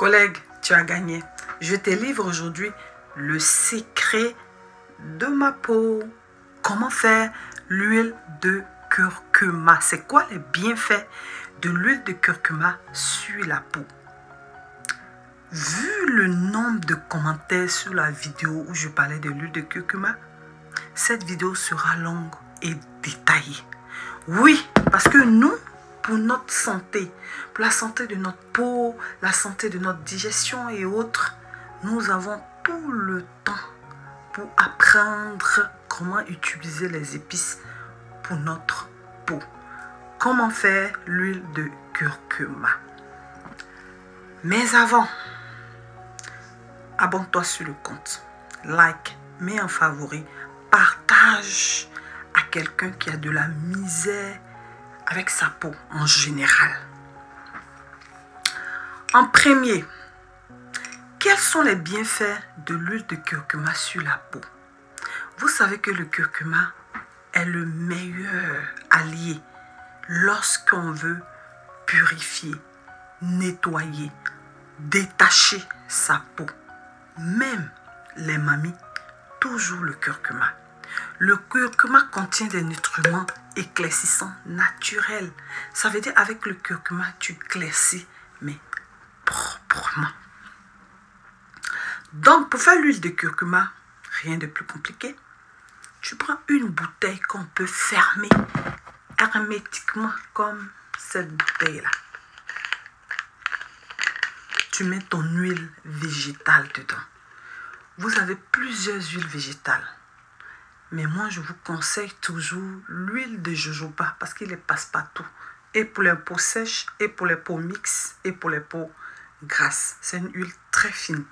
Collègue, tu as gagné. Je te livre aujourd'hui le secret de ma peau. Comment faire l'huile de curcuma? C'est quoi les bienfaits de l'huile de curcuma sur la peau? Vu le nombre de commentaires sur la vidéo où je parlais de l'huile de curcuma, cette vidéo sera longue et détaillée. Oui, parce que nous, pour notre santé, pour la santé de notre peau, la santé de notre digestion et autres, nous avons tout le temps pour apprendre comment utiliser les épices pour notre peau. Comment faire l'huile de curcuma. Mais avant, abonne-toi sur le compte, like, mets en favori, partage à quelqu'un qui a de la misère avec sa peau en général. En premier, quels sont les bienfaits de l'huile de curcuma sur la peau? Vous savez que le curcuma est le meilleur allié lorsqu'on veut purifier, nettoyer, détacher sa peau. Même les mamies, toujours le curcuma. Le curcuma contient des nutriments éclaircissants naturels. Ça veut dire avec le curcuma, tu éclaircis, mais proprement. Donc, pour faire l'huile de curcuma, rien de plus compliqué. Tu prends une bouteille qu'on peut fermer hermétiquement comme cette bouteille-là. Tu mets ton huile végétale dedans. Vous avez plusieurs huiles végétales. Mais moi, je vous conseille toujours l'huile de jojoba parce qu'il est passe-partout. Et pour les peaux sèches, et pour les peaux mixtes, et pour les peaux grasses. C'est une huile très fine.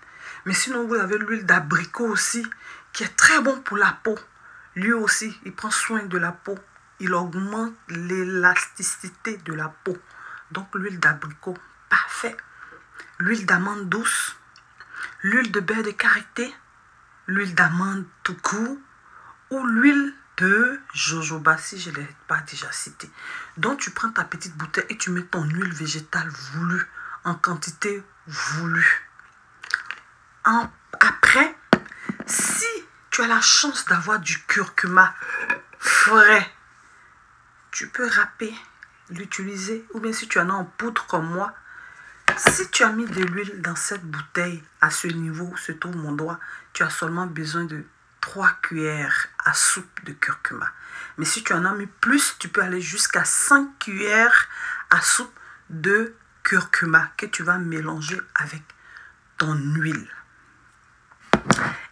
Mais sinon, vous avez l'huile d'abricot aussi, qui est très bon pour la peau. Lui aussi, il prend soin de la peau. Il augmente l'élasticité de la peau. Donc, l'huile d'abricot, parfait. L'huile d'amande douce, l'huile de beurre de karité, l'huile d'amande tout court, ou l'huile de jojoba, si je ne l'ai pas déjà cité. Donc, tu prends ta petite bouteille et tu mets ton huile végétale voulue, en quantité voulue. Après, si tu as la chance d'avoir du curcuma frais, tu peux râper, l'utiliser, ou bien si tu en as en poudre comme moi, si tu as mis de l'huile dans cette bouteille, à ce niveau où se trouve mon doigt, tu as seulement besoin de 3 cuillères à soupe de curcuma. Mais si tu en as mis plus, tu peux aller jusqu'à 5 cuillères à soupe de curcuma que tu vas mélanger avec ton huile.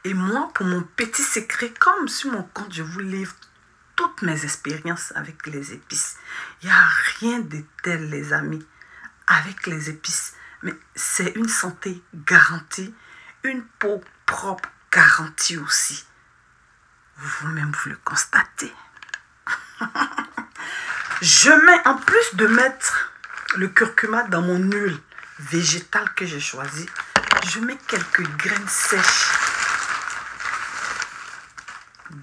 Et moi, pour mon petit secret, comme sur mon compte, je vous livre toutes mes expériences avec les épices. Il n'y a rien de tel, les amis, avec les épices. Mais c'est une santé garantie, une peau propre garantie aussi. Vous-même, vous le constatez. Je mets, en plus de mettre le curcuma dans mon huile végétale que j'ai choisie, je mets quelques graines sèches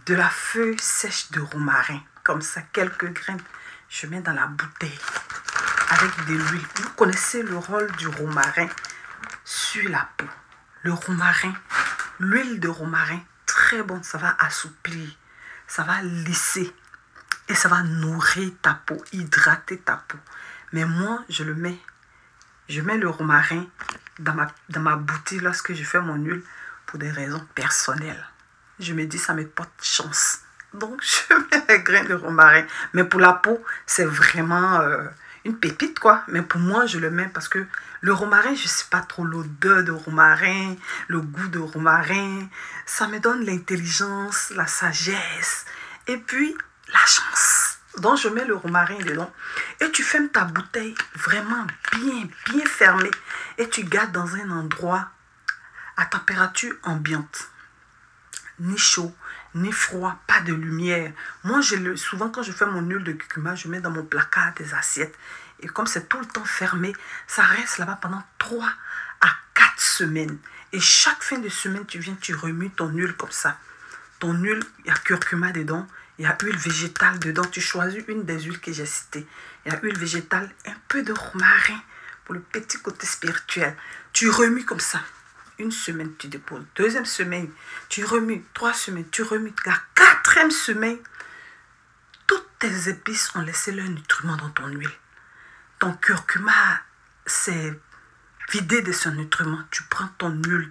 de la feuille sèche de romarin. Comme ça, quelques graines, je mets dans la bouteille avec de l'huile. Vous connaissez le rôle du romarin sur la peau. Le romarin, l'huile de romarin, très bon, ça va assouplir, ça va lisser et ça va nourrir ta peau, hydrater ta peau. Mais moi, je mets le romarin dans ma bouteille lorsque je fais mon huile pour des raisons personnelles. Je me dis, ça me porte chance. Donc, je mets les grains de romarin. Mais pour la peau, c'est vraiment une pépite, quoi. Mais pour moi, je le mets parce que le romarin, je ne sais pas trop l'odeur de romarin, le goût de romarin. Ça me donne l'intelligence, la sagesse et puis la chance. Donc, je mets le romarin dedans. Et tu fermes ta bouteille vraiment bien fermée. Et tu gardes dans un endroit à température ambiante. Ni chaud, ni froid, pas de lumière. Moi, souvent quand je fais mon huile de curcuma, je mets dans mon placard des assiettes. Et comme c'est tout le temps fermé, ça reste là-bas pendant 3 à 4 semaines. Et chaque fin de semaine, tu viens, tu remues ton huile comme ça. Ton huile, il y a curcuma dedans, il y a huile végétale dedans. Tu choisis une des huiles que j'ai citées. Il y a huile végétale, un peu de romarin pour le petit côté spirituel. Tu remues comme ça. Une semaine, tu déposes. Deuxième semaine, tu remues. 3 semaines, tu remues. La 4e semaine, toutes tes épices ont laissé leur nutriment dans ton huile. Ton curcuma s'est vidé de son nutriment. Tu prends ton huile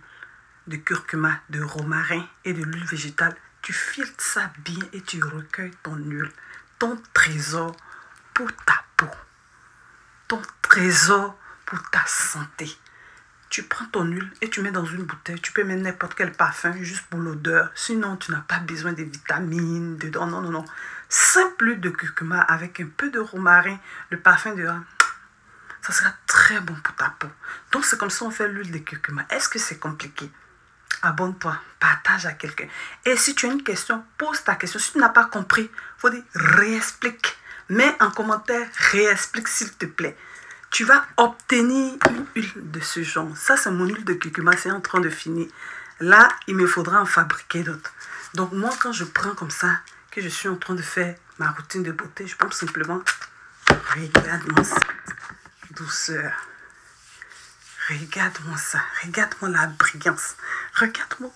de curcuma, de romarin et de l'huile végétale. Tu filtres ça bien et tu recueilles ton huile. Ton trésor pour ta peau. Ton trésor pour ta santé. Tu prends ton huile et tu mets dans une bouteille. Tu peux mettre n'importe quel parfum juste pour l'odeur. Sinon, tu n'as pas besoin de vitamines dedans. Non, non, non. Simple huile de curcuma avec un peu de romarin, le parfum de... Ça sera très bon pour ta peau. Donc, c'est comme ça qu'on fait l'huile de curcuma. Est-ce que c'est compliqué? Abonne-toi, partage à quelqu'un. Et si tu as une question, pose ta question. Si tu n'as pas compris, il faut dire réexplique. Mets en commentaire, réexplique s'il te plaît. Tu vas obtenir une huile de ce genre. Ça, c'est mon huile de curcuma, c'est en train de finir. Là, il me faudra en fabriquer d'autres. Donc, moi, quand je prends comme ça, que je suis en train de faire ma routine de beauté, je pompe simplement. Regarde-moi ça. Douceur. Regarde-moi ça. Regarde-moi la brillance. Regarde-moi